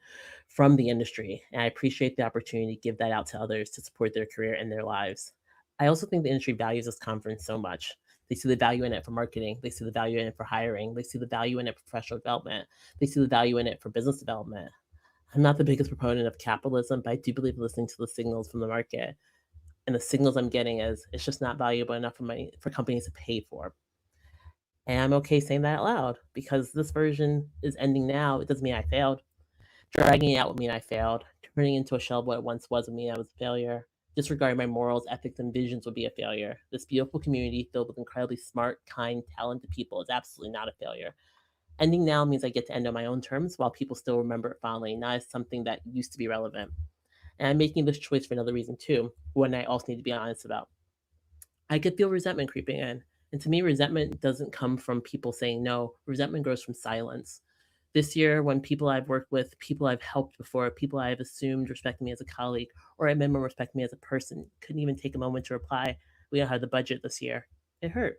from the industry, and I appreciate the opportunity to give that out to others to support their career and their lives. I also think the industry values this conference so much. They see the value in it for marketing. They see the value in it for hiring. They see the value in it for professional development. They see the value in it for business development. I'm not the biggest proponent of capitalism, but I do believe listening to the signals from the market. And the signals I'm getting is it's just not valuable enough for companies to pay for. And I'm okay saying that out loud because this version is ending now. It doesn't mean I failed. Dragging it out would mean I failed. Turning into a shell of what it once was would mean I was a failure. Disregarding my morals, ethics, and visions would be a failure. This beautiful community filled with incredibly smart, kind, talented people is absolutely not a failure. Ending now means I get to end on my own terms while people still remember it fondly, not as something that used to be relevant. And I'm making this choice for another reason too, one I also need to be honest about. I could feel resentment creeping in. And to me, resentment doesn't come from people saying no. Resentment grows from silence. This year, when people I've worked with, people I've helped before, people I've assumed respect me as a colleague, or at minimum respect me as a person, couldn't even take a moment to reply, we don't have the budget this year. It hurt.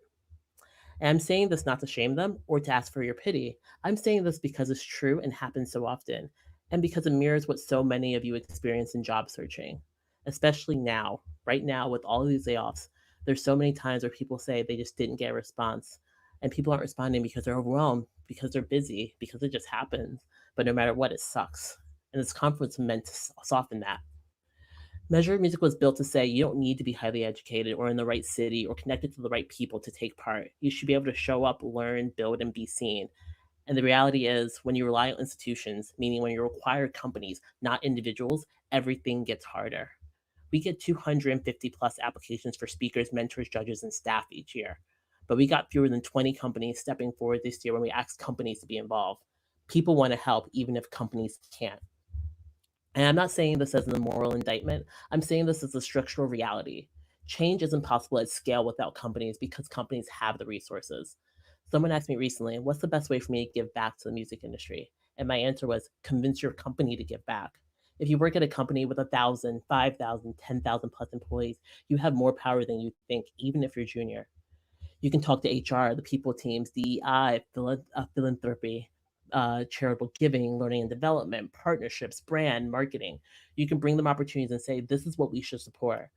And I'm saying this not to shame them or to ask for your pity. I'm saying this because it's true and happens so often, and because it mirrors what so many of you experience in job searching, especially now, right now with all of these layoffs. There's so many times where people say they just didn't get a response, and people aren't responding because they're overwhelmed, because they're busy, because it just happens. But no matter what, it sucks. And this conference meant to soften that. Measure of Music was built to say you don't need to be highly educated or in the right city or connected to the right people to take part. You should be able to show up, learn, build, and be seen. And the reality is, when you rely on institutions, meaning when you require companies, not individuals, everything gets harder. We get 250 plus applications for speakers, mentors, judges, and staff each year. But we got fewer than 20 companies stepping forward this year when we asked companies to be involved. People want to help even if companies can't. And I'm not saying this as a moral indictment. I'm saying this as a structural reality. Change isn't possible at scale without companies because companies have the resources. Someone asked me recently, what's the best way for me to give back to the music industry? And my answer was, convince your company to give back. If you work at a company with 1,000, 5,000, 10,000 plus employees, you have more power than you think, even if you're junior. You can talk to HR, the people teams, DEI, philanthropy, charitable giving, learning and development, partnerships, brand, marketing. You can bring them opportunities and say, this is what we should support.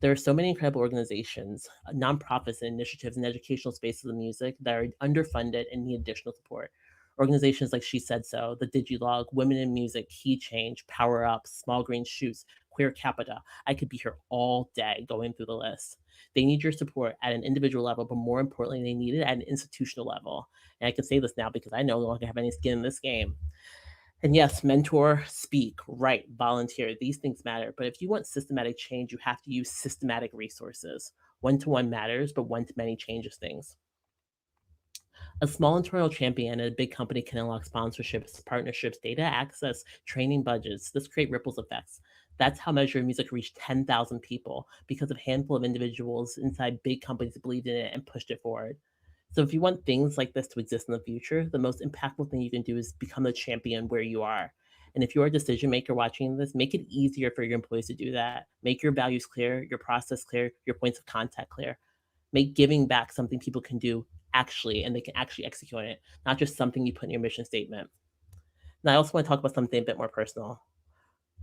There are so many incredible organizations, nonprofits, and initiatives in educational spaces of music that are underfunded and need additional support. Organizations like She Said So, the Digilog, Women in Music, Key Change, Power Up, Small Green Shoots, Queer Capita. I could be here all day going through the list. They need your support at an individual level, but more importantly, they need it at an institutional level. And I can say this now because I no longer have any skin in this game. And yes, mentor, speak, write, volunteer. These things matter. But if you want systematic change, you have to use systematic resources. One-to-one matters, but one-to-many changes things. A small internal champion at a big company can unlock sponsorships, partnerships, data access, training budgets. This creates ripples effects. That's how Measure of Music reached 10,000 people because a handful of individuals inside big companies believed in it and pushed it forward. So if you want things like this to exist in the future, the most impactful thing you can do is become a champion where you are. And if you're a decision maker watching this, make it easier for your employees to do that. Make your values clear, your process clear, your points of contact clear. Make giving back something people can do actually, and they can actually execute on it, not just something you put in your mission statement. Now, I also want to talk about something a bit more personal.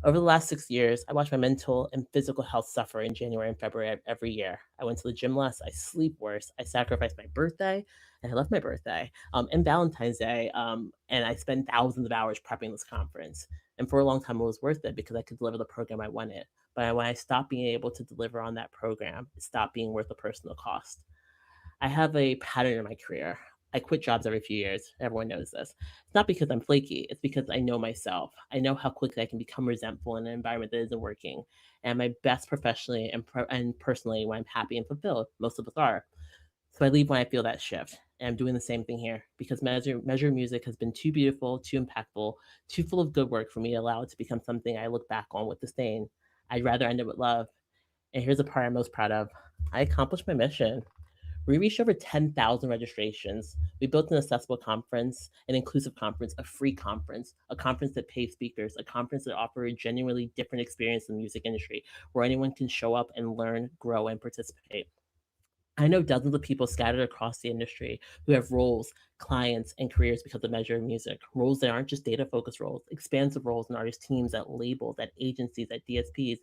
Over the last 6 years, I watched my mental and physical health suffer in January and February every year. I went to the gym less, I sleep worse, I sacrificed my birthday, and I left my birthday, and Valentine's Day, and I spent thousands of hours prepping this conference. And for a long time, it was worth it because I could deliver the program I wanted. But when I stopped being able to deliver on that program, it stopped being worth the personal cost. I have a pattern in my career. I quit jobs every few years. Everyone knows this. It's not because I'm flaky. It's because I know myself. I know how quickly I can become resentful in an environment that isn't working. And I'm my best professionally and personally when I'm happy and fulfilled. Most of us are. So I leave when I feel that shift. And I'm doing the same thing here because Measure Music has been too beautiful, too impactful, too full of good work for me to allow it to become something I look back on with disdain. I'd rather end it with love. And here's the part I'm most proud of. I accomplished my mission. We reached over 10,000 registrations. We built an accessible conference, an inclusive conference, a free conference, a conference that pays speakers, a conference that offers a genuinely different experience in the music industry, where anyone can show up and learn, grow, and participate. I know dozens of people scattered across the industry who have roles, clients, and careers because of Measure of Music. Roles that aren't just data-focused roles, expansive roles in artist teams, at labels, at agencies, at DSPs,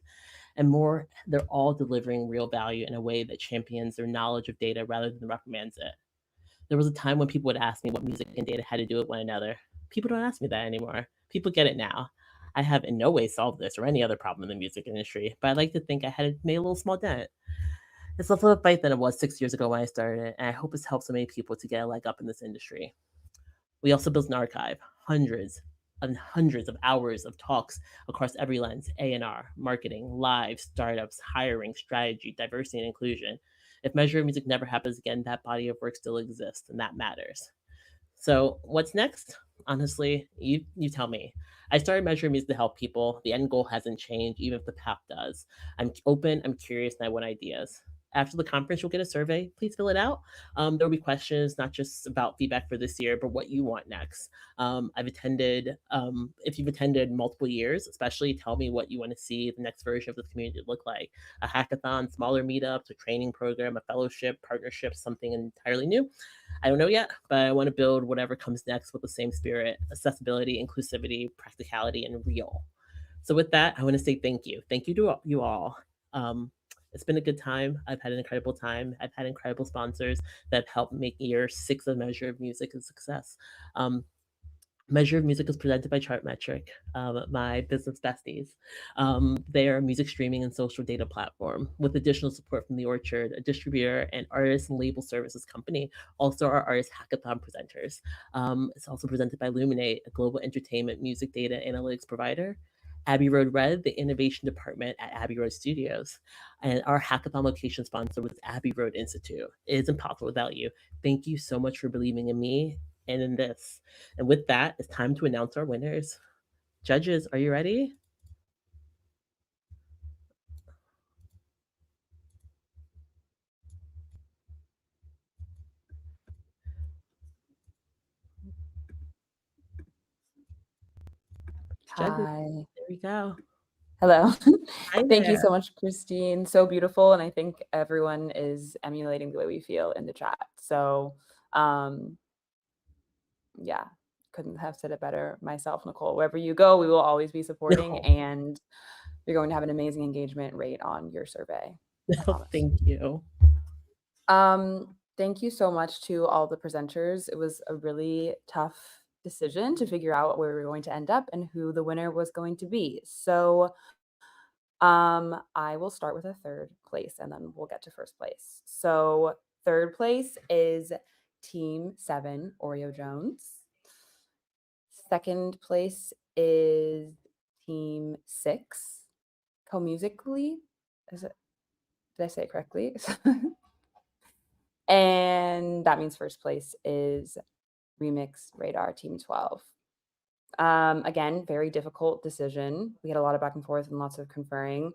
and more. They're all delivering real value in a way that champions their knowledge of data rather than reprimands it. There was a time when people would ask me what music and data had to do with one another. People don't ask me that anymore. People get it now. I have in no way solved this or any other problem in the music industry, but I like to think I had made a little small dent. It's less of a fight than it was 6 years ago when I started it, and I hope it's helped so many people to get a leg up in this industry. We also built an archive, hundreds and hundreds of hours of talks across every lens: A&R, marketing, live, startups, hiring, strategy, diversity, and inclusion. If Measure of Music never happens again, that body of work still exists, and that matters. So what's next? Honestly, you tell me. I started Measure of Music to help people. The end goal hasn't changed, even if the path does. I'm open, I'm curious, and I want ideas. After the conference, you'll get a survey. Please fill it out. There'll be questions, not just about feedback for this year, but what you want next. I've attended, if you've attended multiple years, especially tell me what you want to see the next version of this community look like. A hackathon, smaller meetups, a training program, a fellowship, partnership, something entirely new. I don't know yet, but I want to build whatever comes next with the same spirit: accessibility, inclusivity, practicality, and real. So with that, I want to say thank you. Thank you to you all. It's been a good time. I've had an incredible time. I've had incredible sponsors that have helped make year 6 of Measure of Music a success. Measure of Music is presented by Chartmetric, my business besties. They are a music streaming and social data platform with additional support from The Orchard, a distributor and artist and label services company, also our artist hackathon presenters. It's also presented by Luminate, a global entertainment music data analytics provider. Abbey Road Red, the innovation department at Abbey Road Studios. And our hackathon location sponsor was Abbey Road Institute. It is impossible without you. Thank you so much for believing in me and in this. And with that, it's time to announce our winners. Judges, are you ready? Judges, Hi. there we go. Hello. Hi Thank you there. so much, Christine. So beautiful. And I think everyone is emulating the way we feel in the chat. So yeah, couldn't have said it better myself, Nicole. Wherever you go, we will always be supporting, Nicole. and you're going to have an amazing engagement rate on your survey. Thank you. Thank you so much to all the presenters. It was a really tough decision to figure out where we were going to end up and who the winner was going to be. So I will start with a third place and then we'll get to first place. So third place is Team 7, Oreo Jones. Second place is Team 6, Co-Musically. Did I say it correctly? And that means first place is Remix Radar, Team 12. Again, very difficult decision. We had a lot of back and forth and lots of conferring.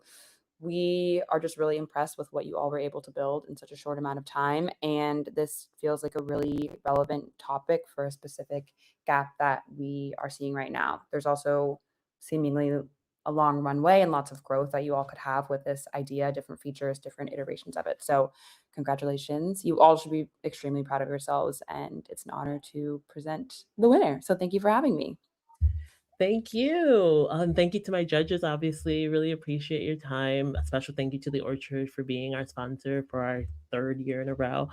We are just really impressed with what you all were able to build in such a short amount of time. And this feels like a really relevant topic for a specific gap that we are seeing right now. There's also seemingly a long runway and lots of growth that you all could have with this idea, different features, different iterations of it. So congratulations. You all should be extremely proud of yourselves, and it's an honor to present the winner. So thank you for having me. Thank you. Thank you to my judges, obviously. Really appreciate your time. A special thank you to The Orchard for being our sponsor for our third year in a row.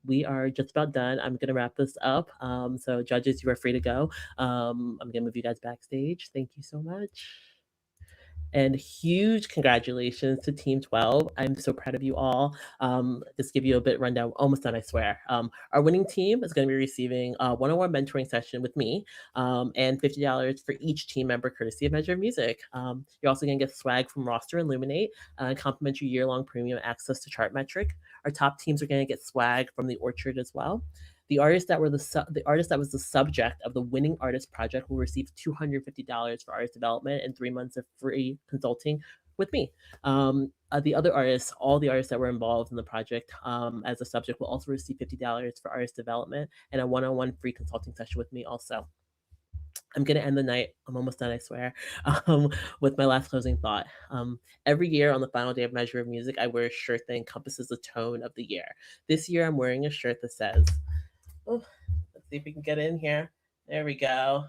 We are just about done. I'm going to wrap this up. So judges, you are free to go. I'm going to move you guys backstage. Thank you so much. And huge congratulations to Team 12. I'm so proud of you all. Just give you a bit rundown, almost done, I swear. Our winning team is going to be receiving a one-on-one mentoring session with me and $50 for each team member, courtesy of Measure of Music. You're also going to get swag from Roster and Illuminate, complimentary year-long premium access to Chartmetric. Our top teams are going to get swag from The Orchard as well. The artist that was the subject of the winning artist project will receive $250 for artist development and 3 months of free consulting with me. The other artists, all the artists that were involved in the project as a subject will also receive $50 for artist development and a one-on-one free consulting session with me also. I'm going to end the night, I'm almost done, I swear, with my last closing thought. Every year on the final day of Measure of Music, I wear a shirt that encompasses the tone of the year. This year, I'm wearing a shirt that says, oh, let's see if we can get in here. There we go.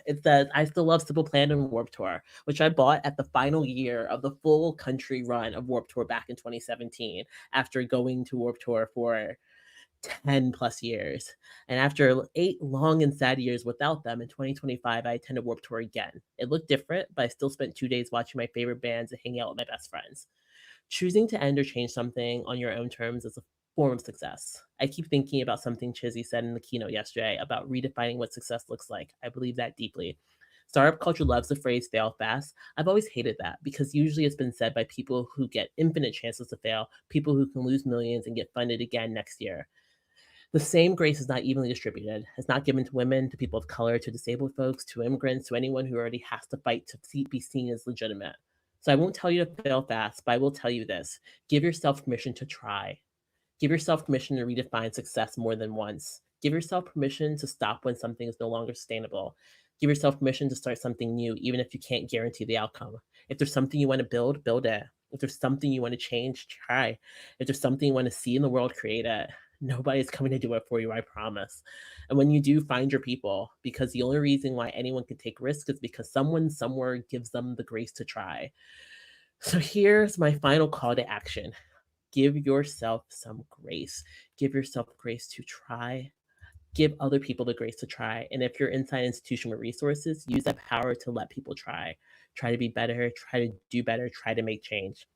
It says, I still love Simple Plan and Warped Tour, which I bought at the final year of the full country run of Warped Tour back in 2017, after going to Warped Tour for 10 plus years. And after 8 long and sad years without them, in 2025, I attended Warped Tour again. It looked different, but I still spent 2 days watching my favorite bands and hanging out with my best friends. Choosing to end or change something on your own terms is a form of success. I keep thinking about something Chizzy said in the keynote yesterday about redefining what success looks like. I believe that deeply. Startup culture loves the phrase fail fast. I've always hated that because usually it's been said by people who get infinite chances to fail, people who can lose millions and get funded again next year. The same grace is not evenly distributed. It's not given to women, to people of color, to disabled folks, to immigrants, to anyone who already has to fight to be seen as legitimate. So I won't tell you to fail fast, but I will tell you this. Give yourself permission to try. Give yourself permission to redefine success more than once. Give yourself permission to stop when something is no longer sustainable. Give yourself permission to start something new, even if you can't guarantee the outcome. If there's something you want to build, build it. If there's something you want to change, try. If there's something you want to see in the world, create it. Nobody's coming to do it for you, I promise. And when you do, find your people, because the only reason why anyone can take risks is because someone somewhere gives them the grace to try. So here's my final call to action. Give yourself some grace. Give yourself grace to try. Give other people the grace to try. And if you're inside an institution with resources, use that power to let people try. Try to be better, try to do better, try to make change.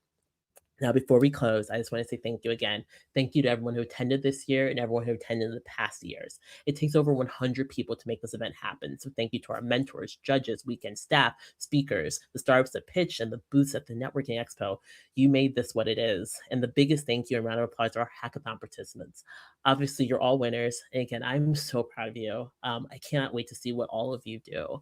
Now, before we close, I just want to say thank you again. Thank you to everyone who attended this year and everyone who attended in the past years. It takes over 100 people to make this event happen. So thank you to our mentors, judges, weekend staff, speakers, the startups that pitched, and the booths at the Networking Expo. You made this what it is. And the biggest thank you and round of applause to our hackathon participants. Obviously, you're all winners. And again, I'm so proud of you. I cannot wait to see what all of you do.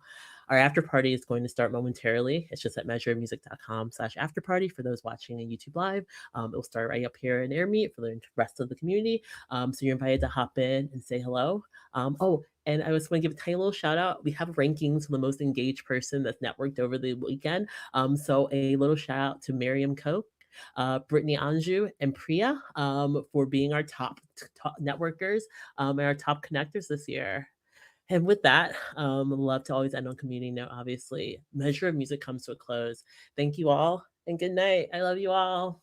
Our after party is going to start momentarily. It's just at measureofmusic.com/afterparty for those watching on YouTube Live. It will start right up here in AirMeet for the rest of the community. So you're invited to hop in and say hello. Oh, and I just want to give a tiny little shout out. We have rankings for the most engaged person that's networked over the weekend. So a little shout out to Miriam Koch, Brittany Anjou, and Priya for being our top networkers and our top connectors this year. And with that, love to always end on community note, obviously. Measure of Music comes to a close. Thank you all, and good night. I love you all.